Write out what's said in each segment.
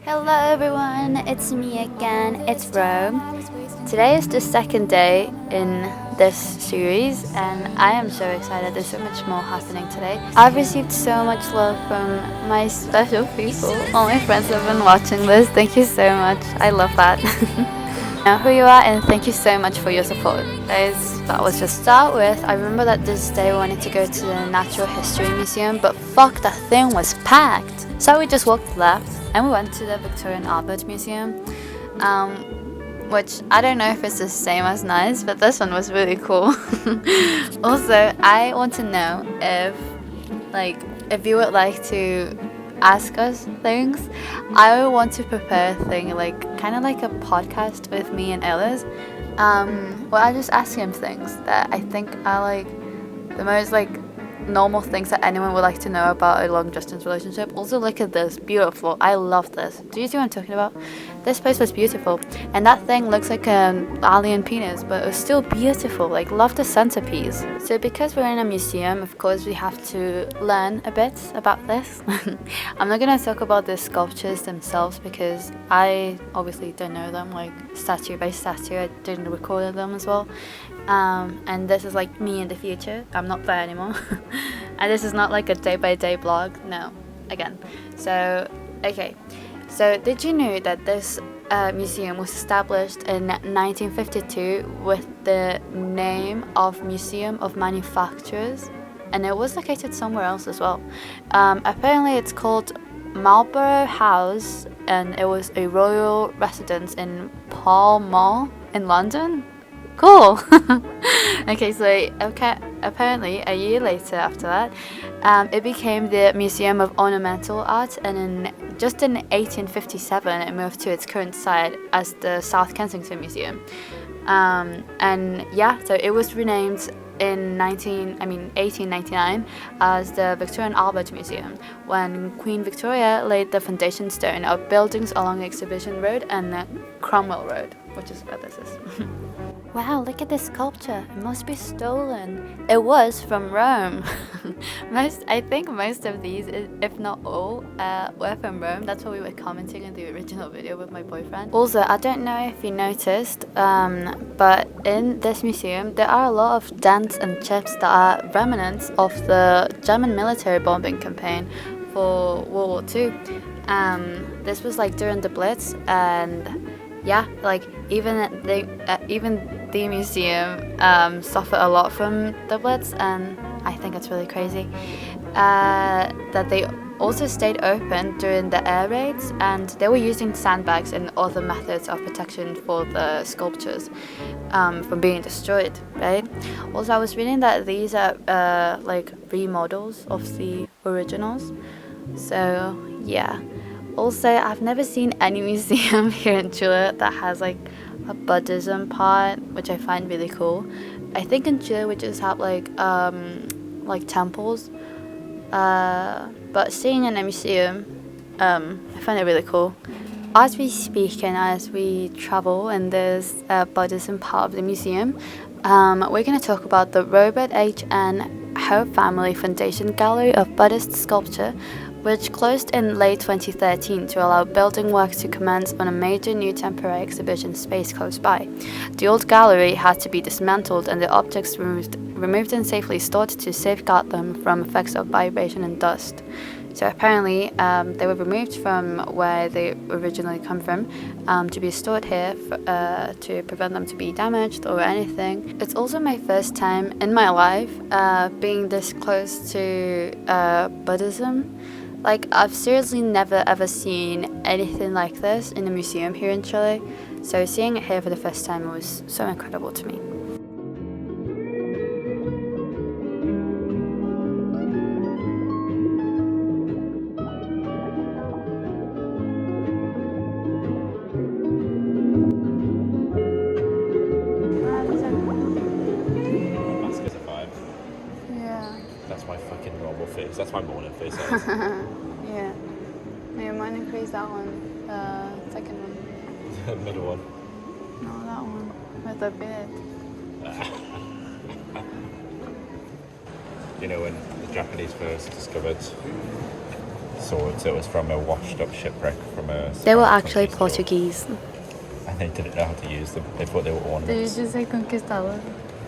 Hello everyone, it's me again, it's Rome. Today is the second day in this series and I am so excited. There's so much more happening today. I've received so much love from my special people. All my friends have been watching this. Thank you so much. I love that. Know who you are and thank you so much for your support. That was just start with. I remember that this day we wanted to go to the Natural History Museum, but fuck, that thing was packed. So we just walked left and we went to the Victoria and Albert Museum, which I don't know if it's the same as nice, but this one was really cool. Also, I want to know if you would like to ask us things. I want to prepare a thing kind of like a podcast with me and Ellis, where I just ask him things that I think are the most normal things that anyone would like to know about a long distance relationship. Also, look at this, beautiful. I love this. Do you see what I'm talking about? This place was beautiful, and that thing looks like an alien penis, but it was still beautiful. Love the centerpiece. So because we're in a museum, of course we have to learn a bit about this. I'm not gonna talk about the sculptures themselves because I obviously don't know them statue by statue. I didn't record them as well. And this is me in the future. I'm not there anymore. And this is not a day-by-day blog. No, again. So, okay. So, did you know that this museum was established in 1952 with the name of Museum of Manufacturers? And it was located somewhere else as well. Apparently, it's called Marlborough House, and it was a royal residence in Pall Mall in London. Cool. Okay, so apparently a year later after that, it became the Museum of Ornamental Art, and in 1857 it moved to its current site as the South Kensington Museum. So it was renamed in 1899 as the Victoria and Albert Museum when Queen Victoria laid the foundation stone of buildings along Exhibition Road and Cromwell Road, which is where this is. Wow, look at this sculpture. It must be stolen. It was from Rome. I think most of these, if not all, were from Rome. That's what we were commenting in the original video with my boyfriend. Also, I don't know if you noticed, but in this museum, there are a lot of dents and chips that are remnants of the German military bombing campaign for World War II. This was during the Blitz, and yeah, even the museum suffered a lot from the Blitz, and I think it's really crazy that they also stayed open during the air raids, and they were using sandbags and other methods of protection for the sculptures from being destroyed, right? Also, I was reading that these are remodels of the originals, so yeah. Also, I've never seen any museum here in Chile that has a Buddhism part, which I find really cool. I think in Chile we just have temples, but seeing in a museum, I find it really cool. As we speak and as we travel in this Buddhism part of the museum, we're going to talk about the Robert H. and Her Family Foundation Gallery of Buddhist Sculpture, which closed in late 2013 to allow building work to commence on a major new temporary exhibition space close by. The old gallery had to be dismantled and the objects removed and safely stored to safeguard them from effects of vibration and dust. So apparently they were removed from where they originally come from to be stored here to prevent them to be damaged or anything. It's also my first time in my life being this close to Buddhism. I've seriously never ever seen anything like this in a museum here in Chile, so seeing it here for the first time was so incredible to me. Mask is a vibe. Yeah. That's my fucking normal face. That's my morning face. Yeah. No, mine increased that one. Second one. The middle one. No, that one. With the beard. You know when the Japanese first discovered swords. It was from a washed-up shipwreck from a. They were Spanish actually conquistador. Portuguese. And they didn't know how to use them. They thought they were ornaments. Did you just say conquistador?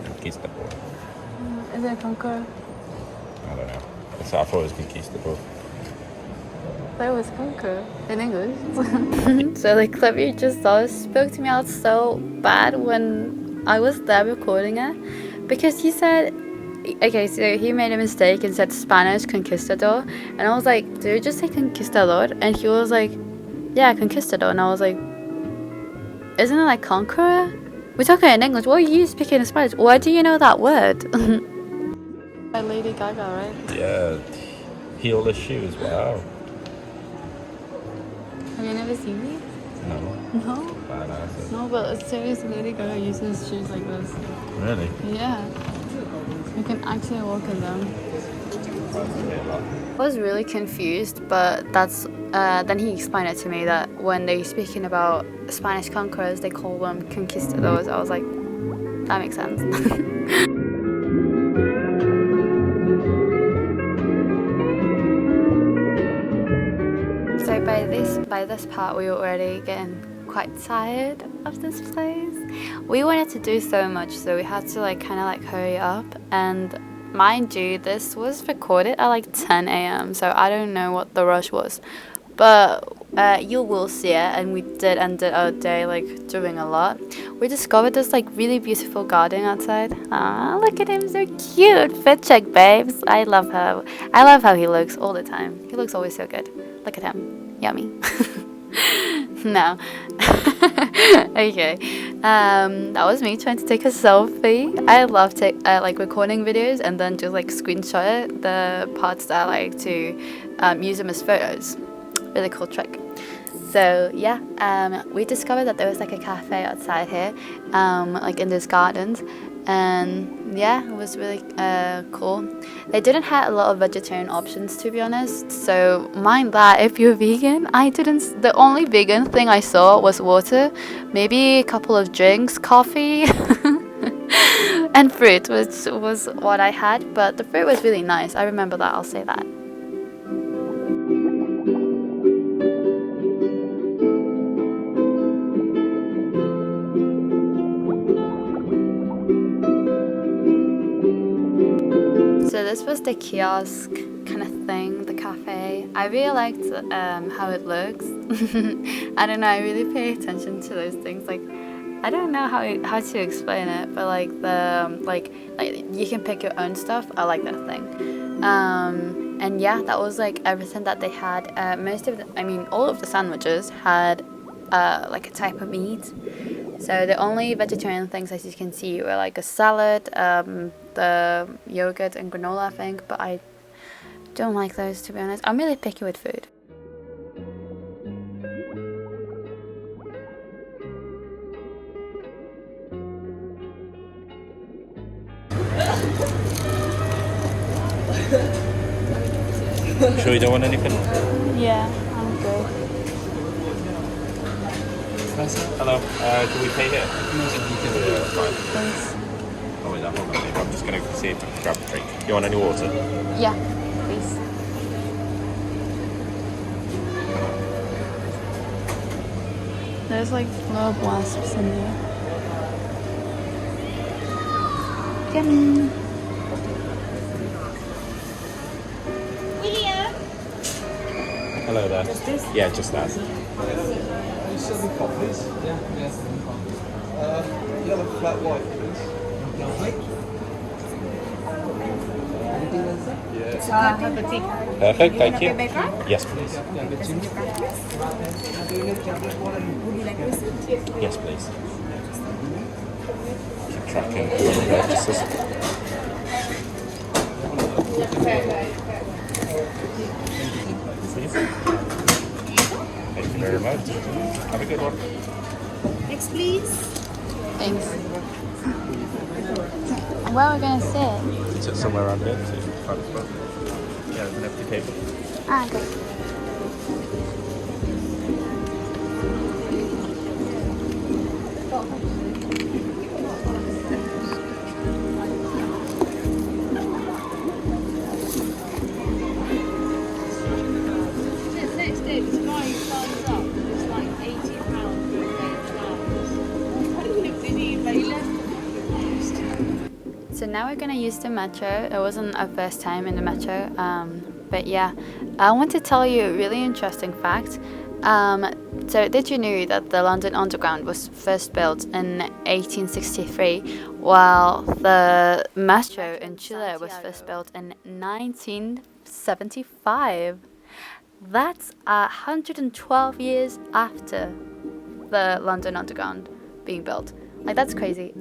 Conquistador. Is it conqueror? I don't know. I thought it was conquistador. That was conqueror in English. So the clip you just saw spoke to me out so bad when I was there recording it, because he said, okay, so he made a mistake and said Spanish conquistador, and I was like, did you just say conquistador? And he was like, yeah, conquistador, and I was like, isn't it like conqueror? We're talking in English. What are you speaking in Spanish? Why do you know that word? By Lady Gaga, right? Yeah. Heelless shoes. Wow. Have you never seen these? No. No. Badass. No, but seriously, Lady Gaga uses shoes like this. Really? Yeah. You can actually walk in them. I was really confused, but that's then he explained it to me that when they're speaking about Spanish conquerors, they call them conquistadors. I was like, that makes sense. So by this part, we were already getting quite tired of this place. We wanted to do so much, so we had to kind of hurry up. And mind you, this was recorded at 10 a.m. so I don't know what the rush was, but you will see it. And we did end our day doing a lot. We discovered this really beautiful garden outside. Ah, look at him, so cute. Fit check, babes. I love her. I love how he looks all the time. He looks always so good. Look at him, yummy. No. Okay. That was me trying to take a selfie. I love recording videos and then just screenshot the parts that I like to use them as photos. Really cool trick. So yeah, we discovered that there was a cafe outside here, in this gardens, and yeah, it was really cool. They didn't have a lot of vegetarian options, to be honest, so mind that if you're vegan. The only vegan thing I saw was water, maybe a couple of drinks, coffee, and fruit, which was what I had, but the fruit was really nice. I remember that, I'll say that. So this was the kiosk kind of thing, the cafe. I really liked how it looks. I don't know, I really pay attention to those things. I don't know how to explain it, but you can pick your own stuff. I like that thing. And yeah, that was everything that they had. All of the sandwiches had a type of meat. So the only vegetarian things, as you can see, were a salad, the yogurt and granola, I think, but I don't like those, to be honest. I'm really picky with food. Sure you don't want anything? Yeah, I'm good. Hello. Can we pay here? Yeah, that's fine. Thanks. Oh, wait, hold on, babe. I'm just going to see if I can grab a drink. You want any water? Yeah, please. There's little wasps in there. Yummy. Hello there. Just this? Yeah, just that. You serving coffees? Yeah, yes. You have a flat white, please. Lovely. Perfect, thank you. Yes, please. Yes, please. Keep tracking the purchases. Please. Thank you very much. Have a good one. Next, please. Thanks. Where are we going to sit? Sit somewhere around here. Yeah, there's an empty table. Ah, good. now we're gonna use the metro. It wasn't our first time in the metro, but yeah, I want to tell you a really interesting fact. So did you know that the London Underground was first built in 1863, while the metro in Chile was first built in 1975? That's 112 years after the London Underground being built. Like, that's crazy.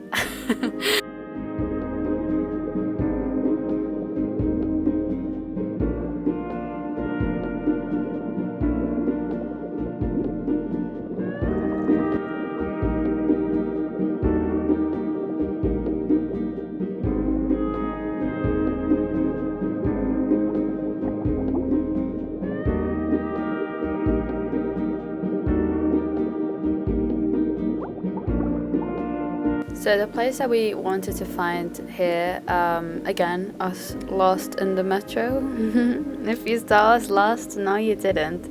So the place that we wanted to find here, again, us lost in the metro. If you saw us lost, no you didn't.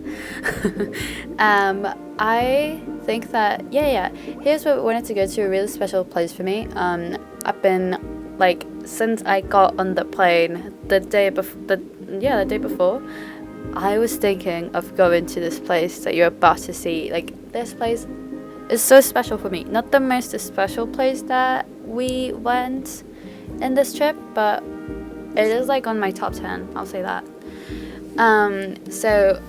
I think that, here's where we wanted to go to, a really special place for me. I've been, like, since I got on the plane, the day before, I was thinking of going to this place that you're about to see. Like, this place is so special for me. Not the most special place that we went in this trip, but it is like on my top 10, I'll say that. So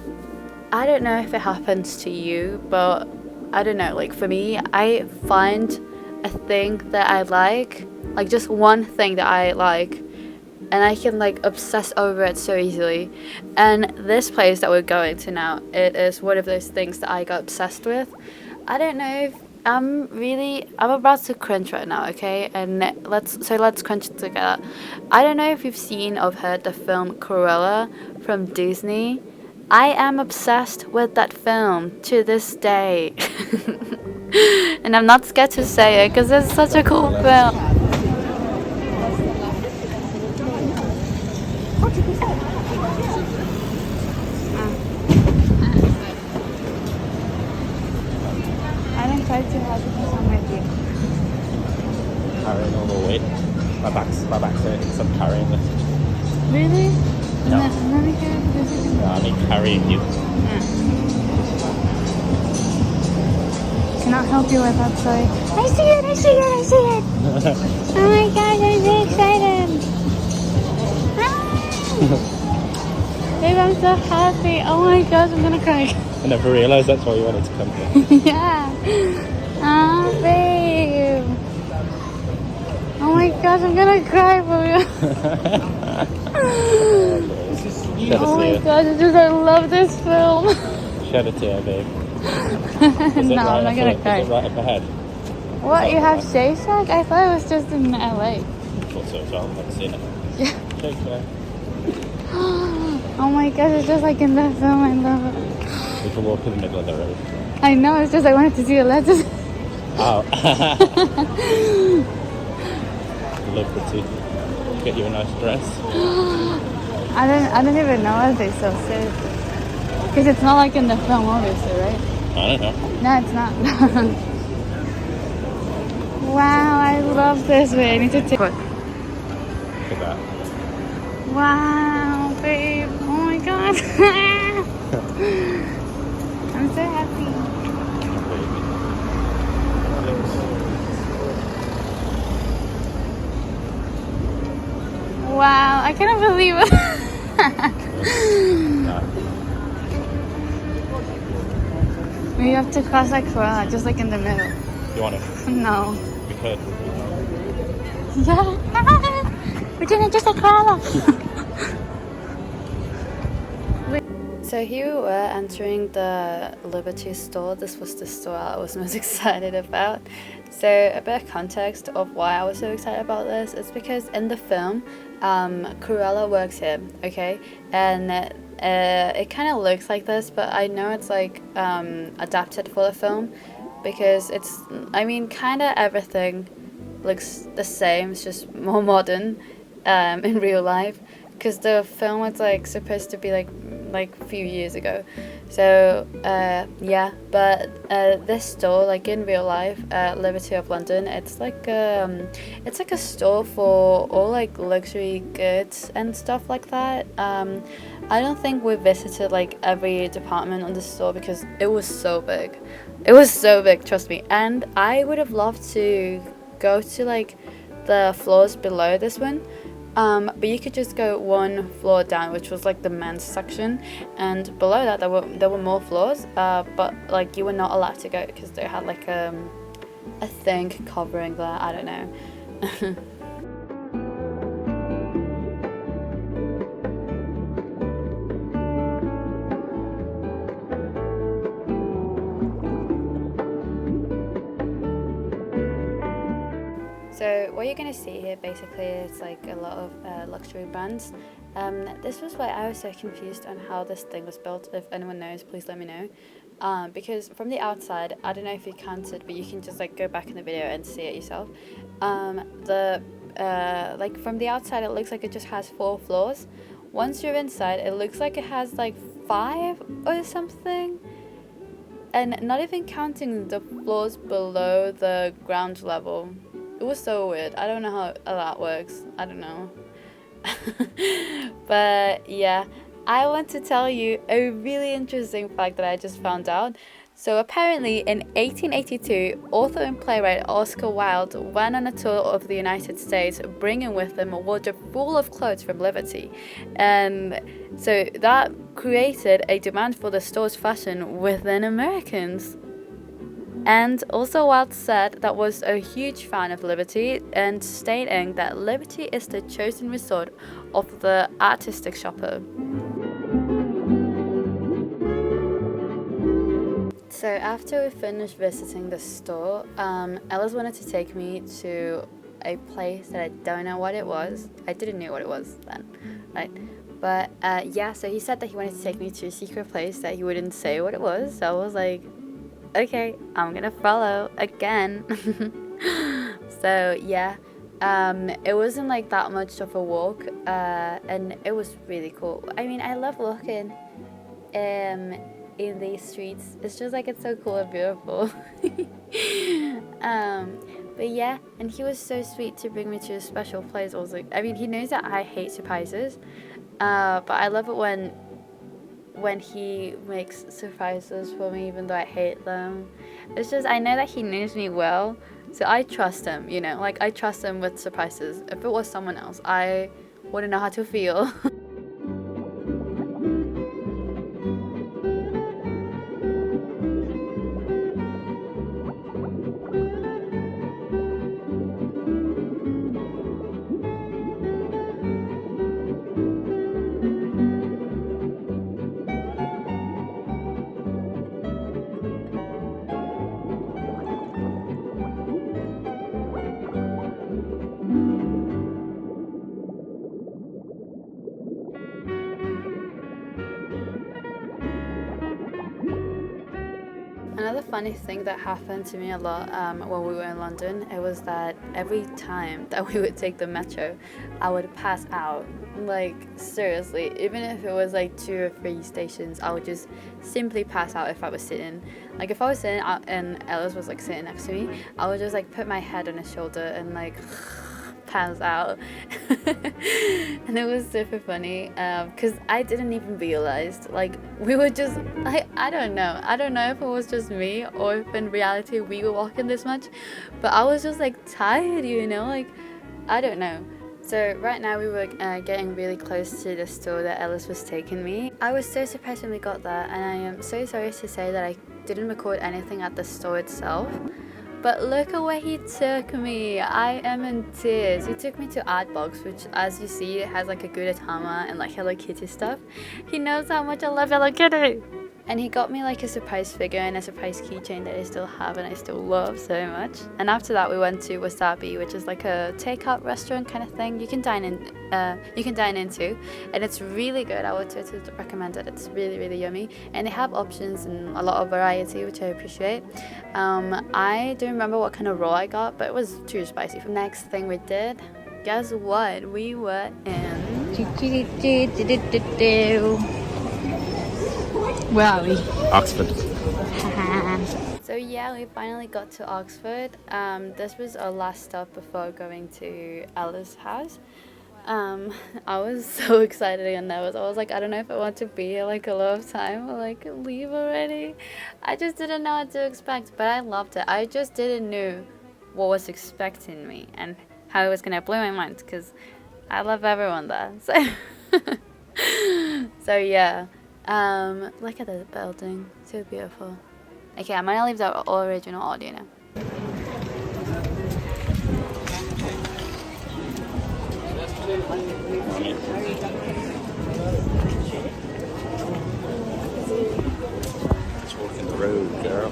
I don't know if it happens to you, but I don't know, like for me, I find a thing that I like just one thing that I like, and I can like obsess over it so easily. And this place that we're going to now, it is one of those things that I got obsessed with. I don't know if I'm about to crunch right now, okay? And let's crunch together. I don't know if you've seen or heard the film Cruella from Disney. I am obsessed with that film to this day. And I'm not scared to say it because it's such a cool film. Try too hard because I'm with you. Carrying all the weight. My back's hurting, so I'm carrying this. Really? No. Let me carry this. No, I mean carrying you. Cannot help you with that, sorry. I see it! Oh my gosh, I'm so excited! Babe, I'm so happy. Oh my gosh, I'm gonna cry. I never realised that's why you wanted to come here. Yeah. Oh, babe. Oh my gosh, I'm gonna cry for you. Oh my gosh, I love this film. Shed a tear, babe. No, I'm not gonna cry. Is it right up ahead? What, you have Shake Shack? I thought it was just in LA. I thought so as well, I've never seen it. Yeah. Shake Shack. Oh my gosh, it's just like in that film, I love it. We can walk in the middle of the road. I know, it's just I wanted to see the letters. Oh. Liberty. Get you a nice dress. I don't even know what they so say. Because it's not like in the film, obviously, right? I don't know. No, it's not. Wow, I love this way. I need to take it. Look at that. Wow, babe. Oh my god. I'm so happy. Wow, I cannot believe it. We have to cross like Koala, just like in the middle. You want it? No. We could. Yeah. We're doing it just like Koala. So here we were entering the Liberty store. This was the store I was most excited about. So a bit of context of why I was so excited about this is because in the film, Cruella works here, okay? And it kind of looks like this, but I know it's like adapted for the film because it's, I mean, kind of everything looks the same. It's just more modern in real life because the film was like supposed to be like a few years ago. So yeah, but this store, like in real life, Liberty of London, it's like a store for all like luxury goods and stuff like that. I don't think we visited like every department on the store because it was so big. It was so big, trust me. And I would have loved to go to like the floors below this one. But you could just go one floor down, which was like the men's section, and below that there were more floors. But like you were not allowed to go because they had like a thing covering that. I don't know. So what you're going to see here basically is like a lot of luxury brands. This was why I was so confused on how this thing was built. If anyone knows, please let me know. Because from the outside, I don't know if you counted, but you can just like go back in the video and see it yourself. Like from the outside, it looks like it just has 4 floors. Once you're inside, it looks like it has like 5 or something. And not even counting the floors below the ground level. It was so weird. I don't know how that works. I don't know. But yeah, I want to tell you a really interesting fact that I just found out. So apparently in 1882, author and playwright Oscar Wilde went on a tour of the United States, bringing with him a wardrobe full of clothes from Liberty. And so that created a demand for the store's fashion within Americans. And also Wilde said that was a huge fan of Liberty and stating that Liberty is the chosen resort of the artistic shopper. So after we finished visiting the store, Ellis wanted to take me to a place that I don't know what it was. I didn't know what it was then, right? But yeah, so he said that he wanted to take me to a secret place that he wouldn't say what it was. So I was like, okay, I'm gonna follow again. So yeah, it wasn't like that much of a walk, and it was really cool. I mean, I love walking in these streets. It's just like it's so cool and beautiful. But yeah, and he was so sweet to bring me to a special place. I was like, I mean, he knows that I hate surprises, but I love it when he makes surprises for me, even though I hate them. It's just, I know that he knows me well, so I trust him, you know, like I trust him with surprises. If it was someone else, I wouldn't know how to feel. Another funny thing that happened to me a lot when we were in London, it was that every time that we would take the metro, I would pass out. Like, seriously, even if it was like 2 or 3 stations, I would just simply pass out if I was sitting. Like, if I was sitting out and Ellis was like sitting next to me, I would just like put my head on his shoulder and like pass out. And it was super funny because I didn't even realize, like, we were just like, I don't know if it was just me or if in reality we were walking this much, but I was just like tired, you know, like, I don't know. So right now we were getting really close to the store that Ellis was taking me. I was so surprised when we got there, and I am so sorry to say that I didn't record anything at the store itself. But look at where he took me. I am in tears. He took me to Artbox, which, as you see, has like a Gudetama and like Hello Kitty stuff. He knows how much I love Hello Kitty. And he got me like a surprise figure and a surprise keychain that I still have and I still love so much. And after that we went to Wasabi, which is like a takeout restaurant kind of thing. You can dine into, and it's really good. I would totally recommend it. It's really, really yummy, and they have options and a lot of variety, which I appreciate. I don't remember what kind of roll I got, but it was too spicy. Next thing we did, guess what? We were in Where are we? Oxford. So yeah, we finally got to Oxford. This was our last stop before going to Ella's house. I was so excited and nervous. I was like, I don't know if I want to be here like a lot of time or like leave already. I just didn't know what to expect, but I loved it. I just didn't know what was expecting me and how it was gonna blow my mind because I love everyone there. So yeah. Look at the building, so beautiful. Okay, I'm gonna leave the original audio now. Just walking the road, girl.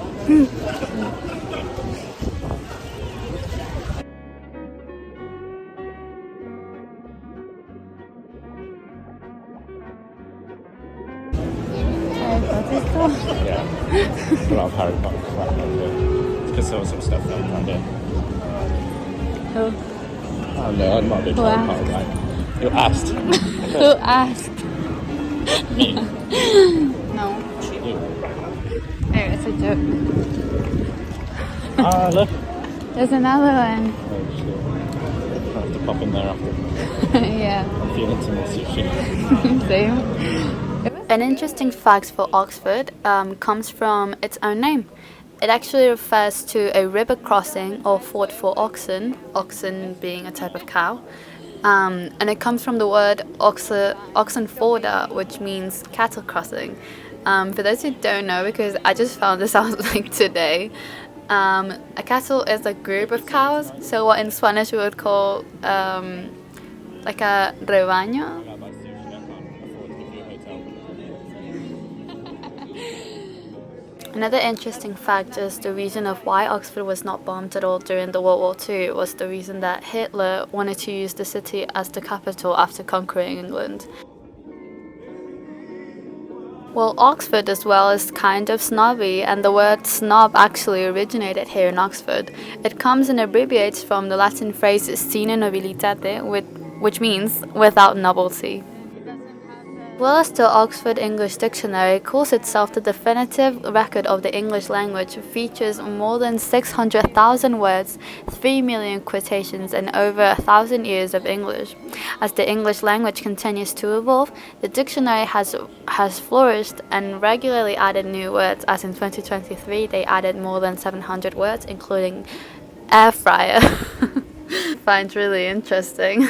Yeah. A lot of Harry Potter crap around here. Because there was some stuff around here. Who? Oh no, I'm not a big Who Harry asked? Potter guy. You asked. Who asked? Me. No. You. Oh, it's a joke. Ah, look. There's another one. Oh shit. I'll have to pop in there after. Yeah. I'm feeling some more sushi. Same. An interesting fact for Oxford comes from its own name. It actually refers to a river crossing or ford for oxen, oxen being a type of cow. And it comes from the word oxenforder, which means cattle crossing. For those who don't know, because I just found this out like today, a cattle is a group of cows. So what in Spanish we would call like a rebaño. Another interesting fact is the reason of why Oxford was not bombed at all during the World War II was the reason that Hitler wanted to use the city as the capital after conquering England. Well, Oxford as well is kind of snobby, and the word snob actually originated here in Oxford. It comes and abbreviates from the Latin phrase sine nobilitate, which means without nobility. Well as the Oxford English Dictionary calls itself the definitive record of the English language, features more than 600,000 words, 3 million quotations, and over 1,000 years of English. As the English language continues to evolve, the dictionary has flourished and regularly added new words, as in 2023 they added more than 700 words, including air fryer. Find really interesting.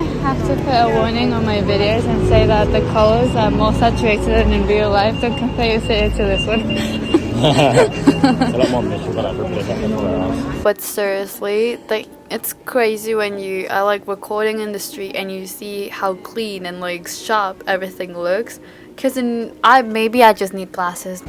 I have to put a warning on my videos and say that the colors are more saturated than in real life. Don't compare it to this one. It's a lot more miserable than everywhere else. But seriously, like, it's crazy when you are like recording in the street and you see how clean and like sharp everything looks. Cause maybe I just need glasses.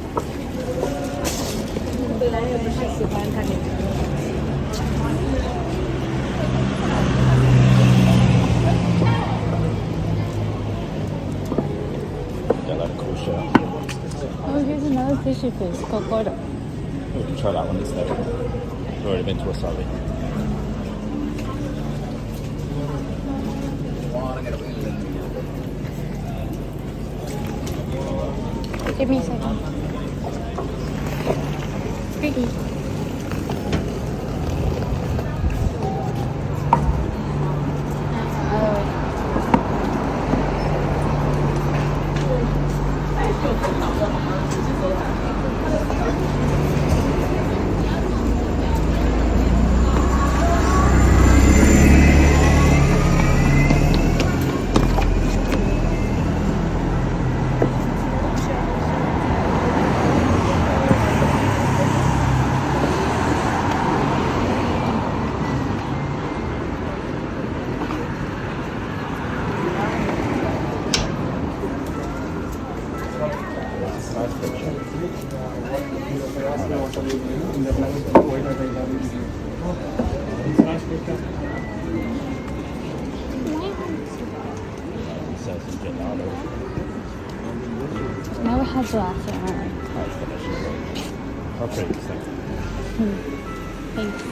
Oh, here's another fishy fish, kokoda. We can try that one instead. We've already been to wasabi. Give me a second. Pretty. Never had gelato. Okay, Thanks.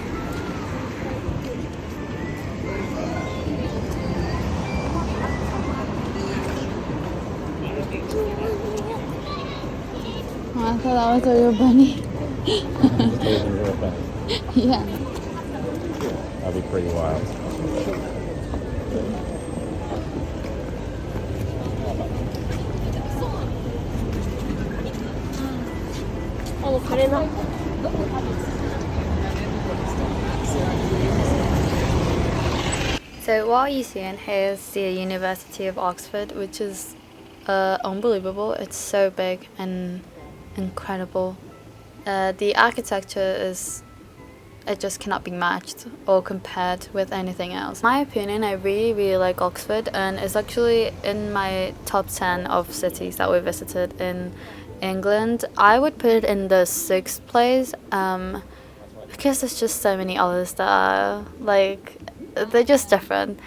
So that was a real bunny. Just leaving the river. Yeah. That'd be pretty wild. So what you see in here is the University of Oxford, which is unbelievable. It's so big and incredible. The architecture is, it just cannot be matched or compared with anything else. In my opinion, I really like Oxford, and it's actually in my top 10 of cities that we visited in England. I would put it in the 6th place because there's just so many others that are like, they're just different.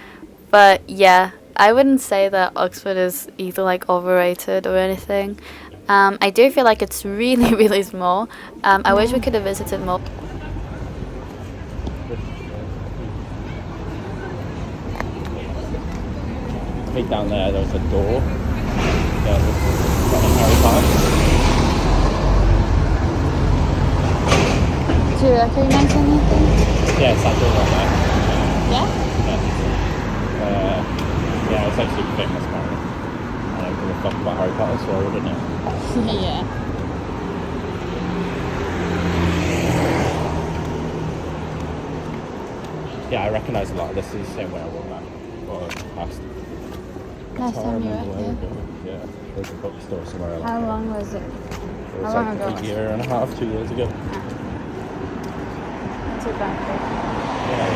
But yeah, I wouldn't say that Oxford is either like overrated or anything. I do feel like it's really small. I wish we could have visited more. I think down there was a door that was from Harry Potter. Do you recognize anything? Yeah, it's that door right there. Yeah? Yeah, it's actually famous apparently. I don't give a fuck about Harry Potter, so I wouldn't know. Yeah. Yeah, I recognise a lot of this. Is the same way I walked back. Or last Last time you were here. ago. Yeah, there's a bookstore somewhere like How that. long was it? It How was long like ago? a year and a half, 2 years ago. Not too bad. Yeah.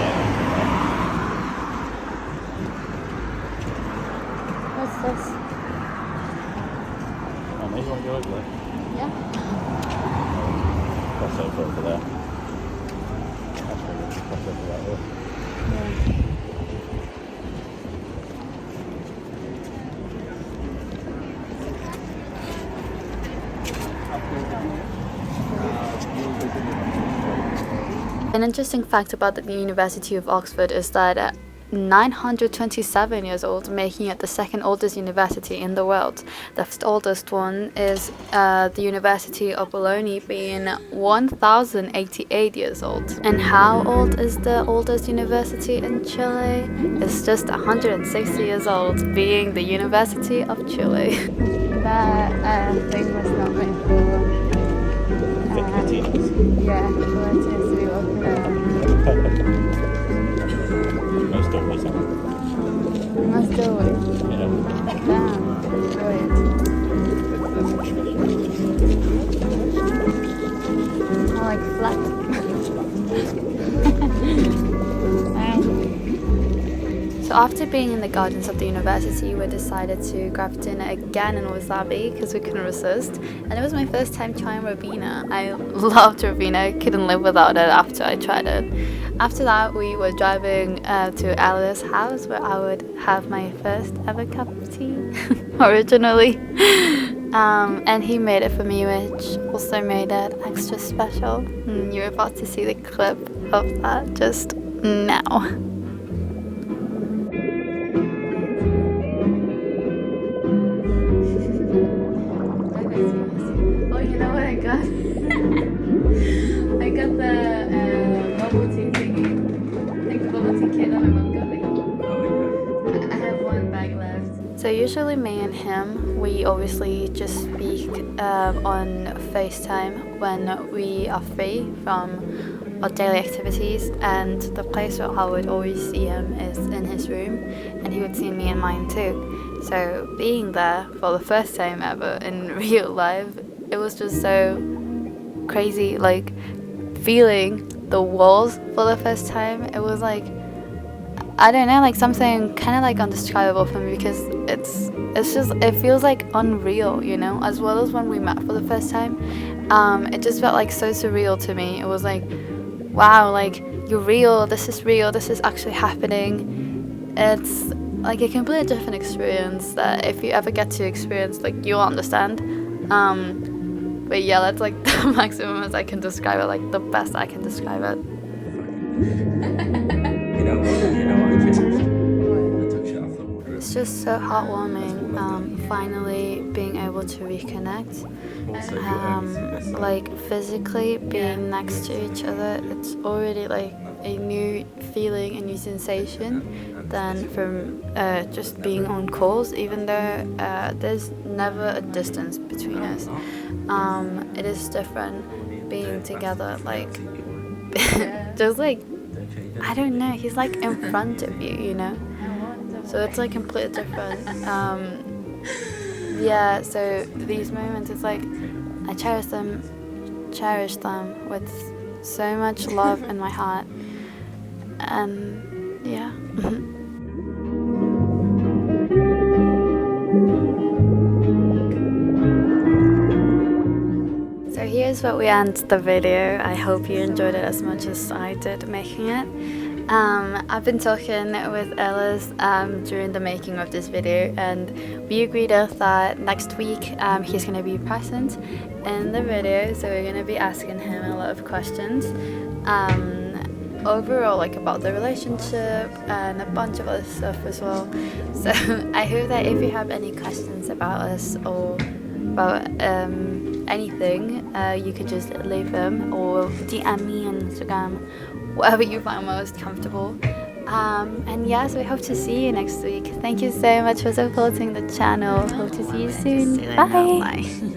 What's this? Oh, maybe you want to go over there? Yeah. Cross over there. That's really good. Cross over that way. Yeah. An interesting fact about the University of Oxford is that 927 years old, making it the second oldest university in the world. The first oldest one is the University of Bologna, being 1088 years old. And how old is the oldest university in Chile? It's just 160 years old, being the University of Chile. That thing was not meant for Latinos. yeah, Latinos to be walking around. Most always are. Must do it. Yeah. Damn, great. More like flat. So after being in the gardens of the university, we decided to grab dinner again in Wasabi because we couldn't resist. And it was my first time trying Ribena. I loved Ribena, couldn't live without it after I tried it. After that, we were driving to Alice's house where I would have my first ever cup of tea, originally. And he made it for me, which also made it extra special. And you're about to see the clip of that just now. Oh, you know what I got? I got the bubble tea thingy. Like the bubble tea kit that my mom got me. I have one bag left. So usually me and him, we obviously just speak on FaceTime when we are free from our daily activities, and the place where I would always see him is in his room, and he would see me in mine too. So being there for the first time ever in real life, it was just so crazy, like feeling the walls for the first time. It was like, I don't know, like something kind of like undescribable for me, because it's just, it feels like unreal, you know, as well as when we met for the first time. It just felt like so surreal to me. It was like, wow, like you're real, this is actually happening. It's like a completely different experience that if you ever get to experience, like you'll understand. But yeah, that's like the maximum as I can describe it, like the best I can describe it. You know what I changed? I took shit off the wardrobe. it's just so heartwarming, finally being able to reconnect. Like physically being next to each other, it's already like a new feeling, a new sensation than from just being on calls, even though there's never a distance between us. It is different being together, like just like, I don't know, he's like in front of you, you know? So it's like completely different. Yeah, so these moments, it's like I cherish them with so much love in my heart. And yeah. So here's what we end the video. I hope you enjoyed it as much as I did making it. I've been talking with Ellis during the making of this video, and we agreed that next week he's going to be present in the video, so we're going to be asking him a lot of questions overall, like about the relationship and a bunch of other stuff as well. So I hope that if you have any questions about us or about anything, you could just leave them or DM me on Instagram, whatever you find most comfortable. And yeah, so we hope to see you next week. Thank you so much for supporting the channel. Hope to see you soon. Bye.